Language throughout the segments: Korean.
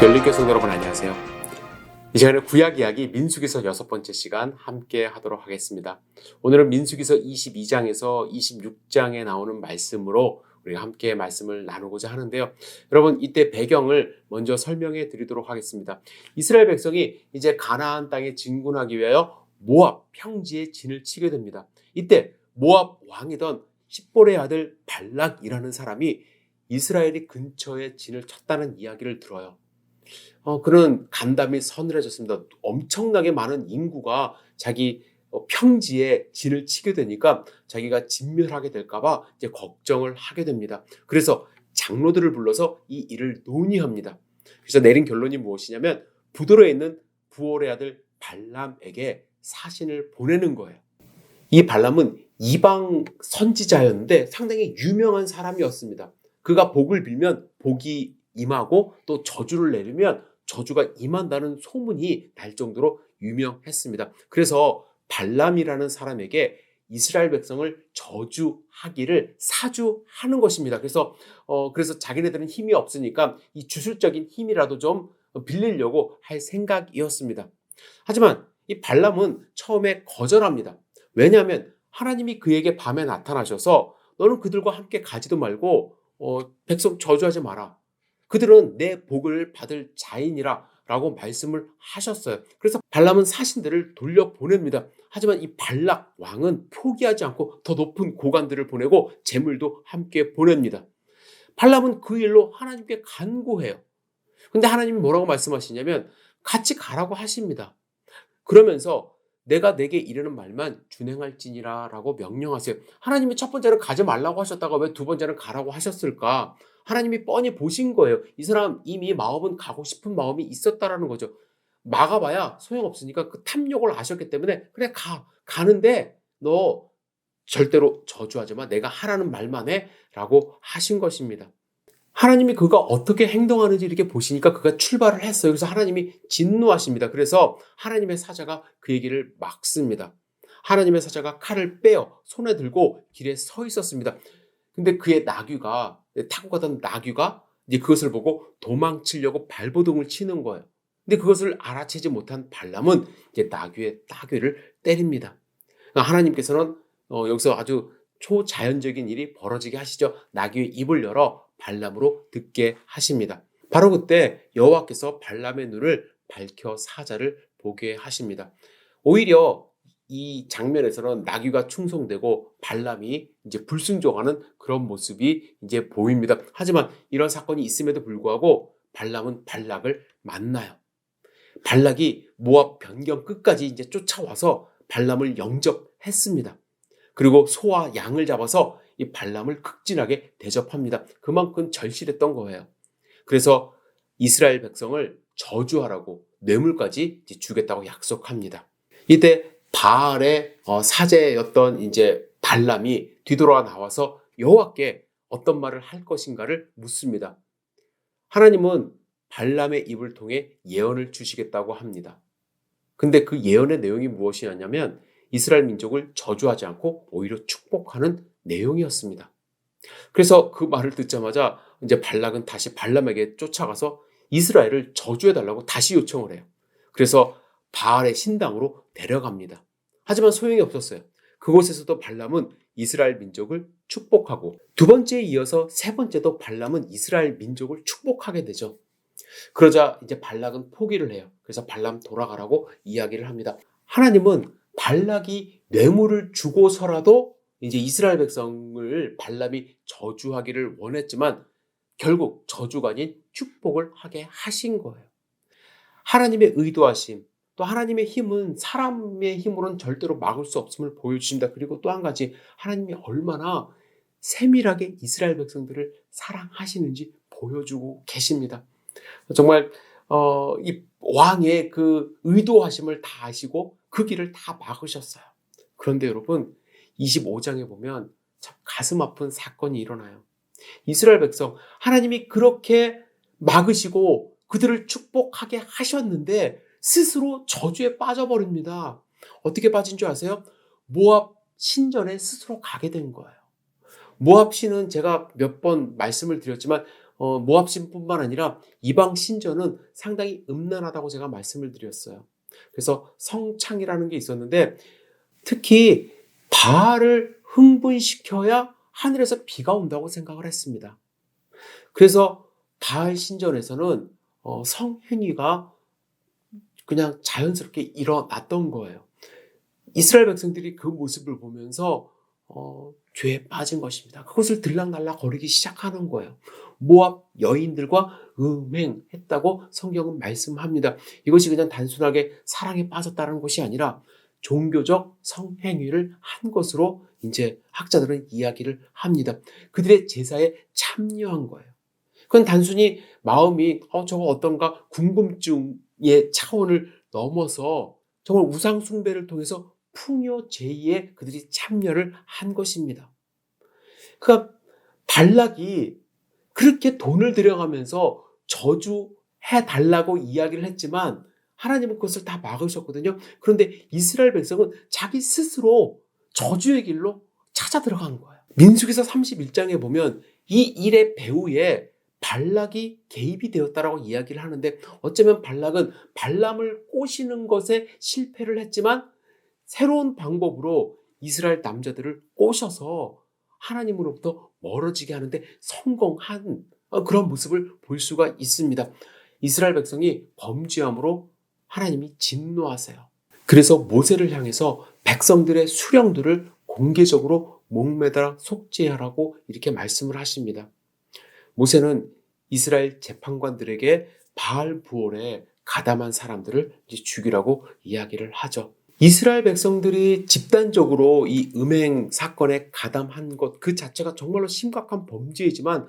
별님께 성도 여러분 안녕하세요. 이 시간에 구약 이야기 민수기서 6번째 시간 함께 하도록 하겠습니다. 오늘은 민수기서 22장에서 26장에 나오는 말씀으로 우리가 함께 말씀을 나누고자 하는데요. 여러분 이때 배경을 먼저 설명해 드리도록 하겠습니다. 이스라엘 백성이 이제 가나안 땅에 진군하기 위하여 모압 평지에 진을 치게 됩니다. 이때 모압 왕이던 십볼의 아들 발락이라는 사람이 이스라엘이 근처에 진을 쳤다는 이야기를 들어요. 그는 간담이 서늘해졌습니다. 엄청나게 많은 인구가 자기 평지에 진을 치게 되니까 자기가 진멸하게 될까봐 이제 걱정을 하게 됩니다. 그래서 장로들을 불러서 이 일을 논의합니다. 그래서 내린 결론이 무엇이냐면 부도로에 있는 부올의 아들 발람에게 사신을 보내는 거예요. 이 발람은 이방 선지자였는데 상당히 유명한 사람이었습니다. 그가 복을 빌면 복이 임하고 또 저주를 내리면 저주가 임한다는 소문이 날 정도로 유명했습니다. 그래서 발람이라는 사람에게 이스라엘 백성을 저주하기를 사주하는 것입니다. 그래서 자기네들은 힘이 없으니까 이 주술적인 힘이라도 좀 빌리려고 할 생각이었습니다. 하지만 이 발람은 처음에 거절합니다. 왜냐하면 하나님이 그에게 밤에 나타나셔서 너는 그들과 함께 가지도 말고 백성 저주하지 마라. 그들은 내 복을 받을 자인이라 라고 말씀을 하셨어요. 그래서 발람은 사신들을 돌려보냅니다. 하지만 이 발락 왕은 포기하지 않고 더 높은 고관들을 보내고 재물도 함께 보냅니다. 발람은 그 일로 하나님께 간구해요. 근데 하나님이 뭐라고 말씀하시냐면 같이 가라고 하십니다. 그러면서 내가 내게 이르는 말만 준행할지니라 라고 명령하세요. 하나님이 첫 번째는 가지 말라고 하셨다가 왜 두 번째는 가라고 하셨을까? 하나님이 뻔히 보신 거예요. 이 사람 이미 마음은 가고 싶은 마음이 있었다라는 거죠. 막아봐야 소용없으니까 그 탐욕을 아셨기 때문에 그래 가는데 너 절대로 저주하지 마. 내가 하라는 말만 해 라고 하신 것입니다. 하나님이 그가 어떻게 행동하는지 이렇게 보시니까 그가 출발을 했어요. 그래서 하나님이 진노하십니다. 그래서 하나님의 사자가 그 얘기를 막습니다. 하나님의 사자가 칼을 빼어 손에 들고 길에 서 있었습니다. 근데 그의 나귀가 타고 가던 나귀가 이제 그것을 보고 도망치려고 발버둥을 치는 거예요. 근데 그것을 알아채지 못한 발람은 이제 나귀의 따귀를 때립니다. 그러니까 하나님께서는 여기서 아주 초자연적인 일이 벌어지게 하시죠. 나귀의 입을 열어 발람으로 듣게 하십니다. 바로 그때 여호와께서 발람의 눈을 밝혀 사자를 보게 하십니다. 오히려 이 장면에서는 나귀가 충성되고 발람이 이제 불순종하는 그런 모습이 이제 보입니다. 하지만 이런 사건이 있음에도 불구하고 발람은 발락을 만나요. 발락이 모압 변경 끝까지 이제 쫓아와서 발람을 영접했습니다. 그리고 소와 양을 잡아서 이 발람을 극진하게 대접합니다. 그만큼 절실했던 거예요. 그래서 이스라엘 백성을 저주하라고 뇌물까지 주겠다고 약속합니다. 이때 바알의 사제였던 이제 발람이 뒤돌아 나와서 여호와께 어떤 말을 할 것인가를 묻습니다. 하나님은 발람의 입을 통해 예언을 주시겠다고 합니다. 근데 그 예언의 내용이 무엇이었냐면 이스라엘 민족을 저주하지 않고 오히려 축복하는 내용이었습니다. 그래서 그 말을 듣자마자 이제 발락은 다시 발람에게 쫓아가서 이스라엘을 저주해달라고 다시 요청을 해요. 그래서 바알의 신당으로 데려갑니다. 하지만 소용이 없었어요. 그곳에서도 발람은 이스라엘 민족을 축복하고 두 번째에 이어서 세 번째도 발람은 이스라엘 민족을 축복하게 되죠. 그러자 이제 발락은 포기를 해요. 그래서 발람 돌아가라고 이야기를 합니다. 하나님은 발락이 뇌물을 주고서라도 이제 이스라엘 백성을 발람이 저주하기를 원했지만 결국 저주가 아닌 축복을 하게 하신 거예요. 하나님의 의도하심, 또 하나님의 힘은 사람의 힘으로는 절대로 막을 수 없음을 보여주십니다. 그리고 또 한 가지, 하나님이 얼마나 세밀하게 이스라엘 백성들을 사랑하시는지 보여주고 계십니다. 정말 이 왕의 그 의도하심을 다 아시고 그 길을 다 막으셨어요. 그런데 여러분 25장에 보면 참 가슴 아픈 사건이 일어나요. 이스라엘 백성 하나님이 그렇게 막으시고 그들을 축복하게 하셨는데 스스로 저주에 빠져버립니다. 어떻게 빠진 줄 아세요? 모압 신전에 스스로 가게 된 거예요. 모압 신은 제가 몇 번 말씀을 드렸지만 모압신뿐만 아니라 이방 신전은 상당히 음란하다고 제가 말씀을 드렸어요. 그래서 성창이라는 게 있었는데 특히 바알을 흥분시켜야 하늘에서 비가 온다고 생각을 했습니다. 그래서 바알 신전에서는 성행위가 그냥 자연스럽게 일어났던 거예요. 이스라엘 백성들이 그 모습을 보면서 죄에 빠진 것입니다. 그것을 들락날락 거리기 시작하는 거예요. 모압 여인들과 음행했다고 성경은 말씀합니다. 이것이 그냥 단순하게 사랑에 빠졌다는 것이 아니라 종교적 성행위를 한 것으로 이제 학자들은 이야기를 합니다. 그들의 제사에 참여한 거예요. 그건 단순히 마음이 저거 어떤가 궁금증의 차원을 넘어서 정말 우상 숭배를 통해서 풍요제의에 그들이 참여를 한 것입니다. 그러니까 발락이 그렇게 돈을 들여가면서 저주해 달라고 이야기를 했지만 하나님은 그것을 다 막으셨거든요. 그런데 이스라엘 백성은 자기 스스로 저주의 길로 찾아 들어간 거예요. 민수기서 31장에 보면 이 일의 배후에 발락이 개입이 되었다라고 이야기를 하는데 어쩌면 발락은 발람을 꼬시는 것에 실패를 했지만 새로운 방법으로 이스라엘 남자들을 꼬셔서 하나님으로부터 멀어지게 하는데 성공한 그런 모습을 볼 수가 있습니다. 이스라엘 백성이 범죄함으로 하나님이 진노하세요. 그래서 모세를 향해서 백성들의 수령들을 공개적으로 목매달아 속죄하라고 이렇게 말씀을 하십니다. 모세는 이스라엘 재판관들에게 바알 부올에 가담한 사람들을 죽이라고 이야기를 하죠. 이스라엘 백성들이 집단적으로 이 음행 사건에 가담한 것 그 자체가 정말로 심각한 범죄이지만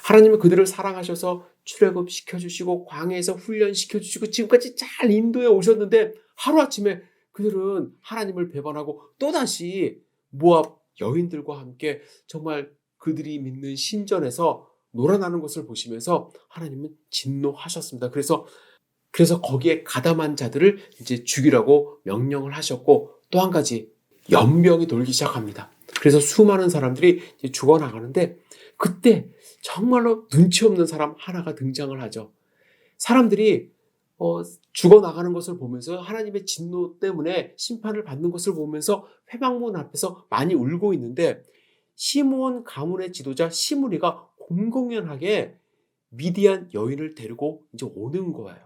하나님은 그들을 사랑하셔서 출애굽 시켜주시고 광야에서 훈련시켜주시고 지금까지 잘 인도해 오셨는데 하루아침에 그들은 하나님을 배반하고 또다시 모압 여인들과 함께 정말 그들이 믿는 신전에서 놀아나는 것을 보시면서 하나님은 진노하셨습니다. 그래서 거기에 가담한 자들을 이제 죽이라고 명령을 하셨고 또 한 가지 연병이 돌기 시작합니다. 그래서 수많은 사람들이 이제 죽어나가는데 그때 정말로 눈치 없는 사람 하나가 등장을 하죠. 사람들이 죽어나가는 것을 보면서 하나님의 진노 때문에 심판을 받는 것을 보면서 회막문 앞에서 많이 울고 있는데 시므온 가문의 지도자 시므리가 공공연하게 미디안 여인을 데리고 이제 오는 거예요.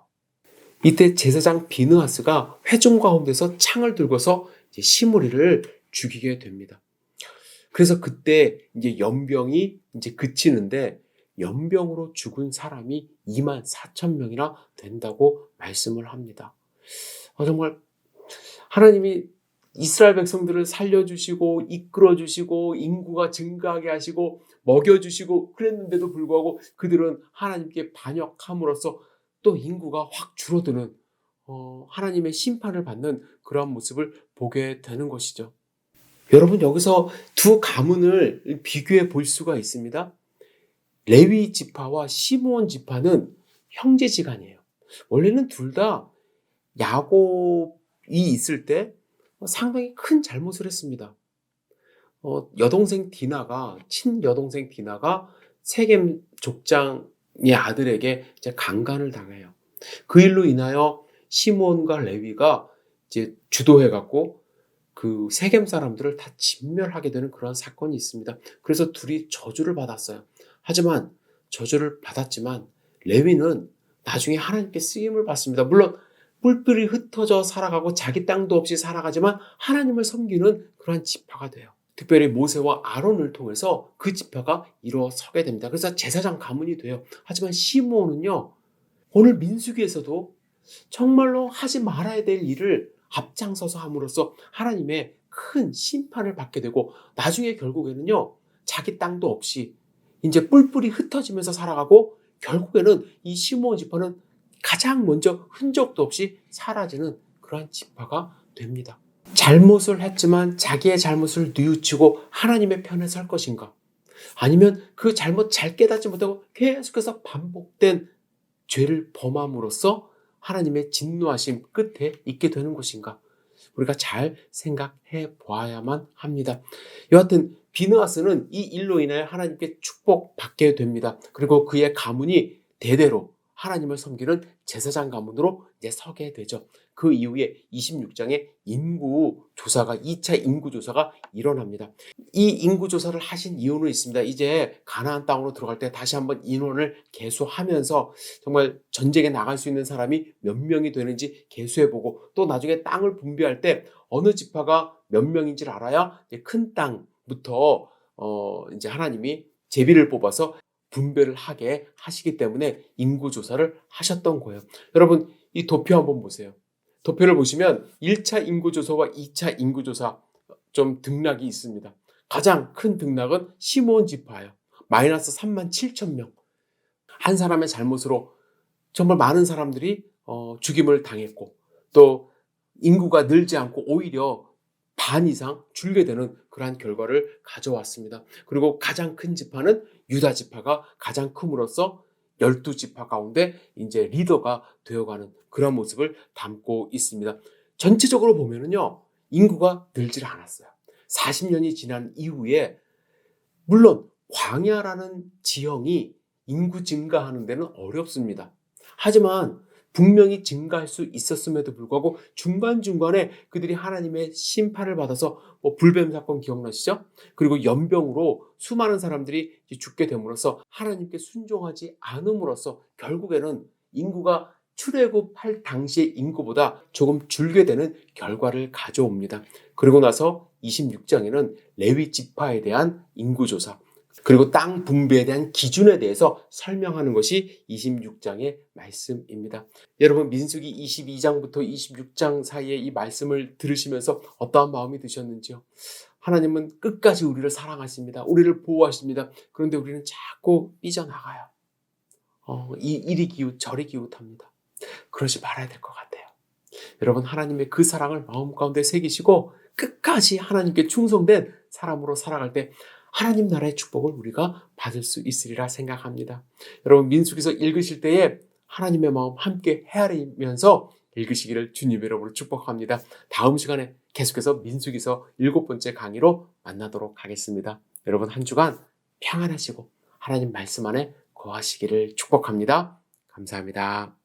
이때 제사장 비느하스가 회중 가운데서 창을 들고서 이제 시므리를 죽이게 됩니다. 그래서 그때 이제 연병이 이제 그치는데 연병으로 죽은 사람이 24,000명이나 된다고 말씀을 합니다. 정말 하나님이 이스라엘 백성들을 살려주시고 이끌어주시고 인구가 증가하게 하시고 먹여주시고 그랬는데도 불구하고 그들은 하나님께 반역함으로써 또 인구가 확 줄어드는 하나님의 심판을 받는 그런 모습을 보게 되는 것이죠. 여러분 여기서 두 가문을 비교해 볼 수가 있습니다. 레위 지파와 시므온 지파는 형제지간이에요. 원래는 둘 다 야곱이 있을 때 상당히 큰 잘못을 했습니다. 친여동생 디나가 세겜 족장의 아들에게 이제 강간을 당해요. 그 일로 인하여 시므온과 레위가 이제 주도해갖고 그 세겜 사람들을 다 진멸하게 되는 그런 사건이 있습니다. 그래서 둘이 저주를 받았어요. 하지만 저주를 받았지만 레위는 나중에 하나님께 쓰임을 받습니다. 물론 뿔뿔이 흩어져 살아가고 자기 땅도 없이 살아가지만 하나님을 섬기는 그러한 지파가 돼요. 특별히 모세와 아론을 통해서 그 지파가 일어서게 됩니다. 그래서 제사장 가문이 돼요. 하지만 시므온은요, 오늘 민수기에서도 정말로 하지 말아야 될 일을 앞장서서 함으로써 하나님의 큰 심판을 받게 되고 나중에 결국에는요, 자기 땅도 없이 이제 뿔뿔이 흩어지면서 살아가고 결국에는 이 시므온 지파는 가장 먼저 흔적도 없이 사라지는 그러한 지파가 됩니다. 잘못을 했지만 자기의 잘못을 뉘우치고 하나님의 편에 설 것인가? 아니면 그 잘못 잘 깨닫지 못하고 계속해서 반복된 죄를 범함으로써 하나님의 진노하심 끝에 있게 되는 것인가? 우리가 잘 생각해 보아야만 합니다. 여하튼 비느하스는 이 일로 인하여 하나님께 축복받게 됩니다. 그리고 그의 가문이 대대로 하나님을 섬기는 제사장 가문으로 이제 서게 되죠. 그 이후에 26장에 인구조사가 2차 인구조사가 일어납니다. 이 인구조사를 하신 이유는 있습니다. 이제 가나안 땅으로 들어갈 때 다시 한번 인원을 계수하면서 정말 전쟁에 나갈 수 있는 사람이 몇 명이 되는지 계수해보고 또 나중에 땅을 분배할 때 어느 지파가 몇 명인지를 알아야 큰 땅부터 이제 하나님이 제비를 뽑아서 분배를 하게 하시기 때문에 인구조사를 하셨던 거예요. 여러분, 이 도표 한번 보세요. 도표를 보시면 1차 인구조사와 2차 인구조사 좀 등락이 있습니다. 가장 큰 등락은 시므온 지파예요. 마이너스 37,000명. 한 사람의 잘못으로 정말 많은 사람들이 죽임을 당했고 또 인구가 늘지 않고 오히려 반 이상 줄게 되는 그러한 결과를 가져왔습니다. 그리고 가장 큰 지파는 유다 지파가 가장 큼으로써 12지파 가운데 이제 리더가 되어가는 그런 모습을 담고 있습니다. 전체적으로 보면은요, 인구가 늘질 않았어요. 40년이 지난 이후에 물론 광야라는 지형이 인구 증가하는 데는 어렵습니다. 하지만 분명히 증가할 수 있었음에도 불구하고 중간중간에 그들이 하나님의 심판을 받아서 불뱀 사건 기억나시죠? 그리고 연병으로 수많은 사람들이 죽게 됨으로써 하나님께 순종하지 않음으로써 결국에는 인구가 출애굽할 당시의 인구보다 조금 줄게 되는 결과를 가져옵니다. 그리고 나서 26장에는 레위 지파에 대한 인구조사 그리고 땅 분배에 대한 기준에 대해서 설명하는 것이 26장의 말씀입니다. 여러분, 민수기 22장부터 26장 사이에 이 말씀을 들으시면서 어떠한 마음이 드셨는지요? 하나님은 끝까지 우리를 사랑하십니다. 우리를 보호하십니다. 그런데 우리는 자꾸 삐져나가요. 이리 기웃 저리 기웃합니다. 그러지 말아야 될 것 같아요. 여러분, 하나님의 그 사랑을 마음 가운데 새기시고 끝까지 하나님께 충성된 사람으로 살아갈 때 하나님 나라의 축복을 우리가 받을 수 있으리라 생각합니다. 여러분, 민수기서 읽으실 때에 하나님의 마음 함께 헤아리면서 읽으시기를 주님의 이름으로 축복합니다. 다음 시간에 계속해서 민수기서 7번째 강의로 만나도록 하겠습니다. 여러분, 한 주간 평안하시고 하나님 말씀 안에 거하시기를 축복합니다. 감사합니다.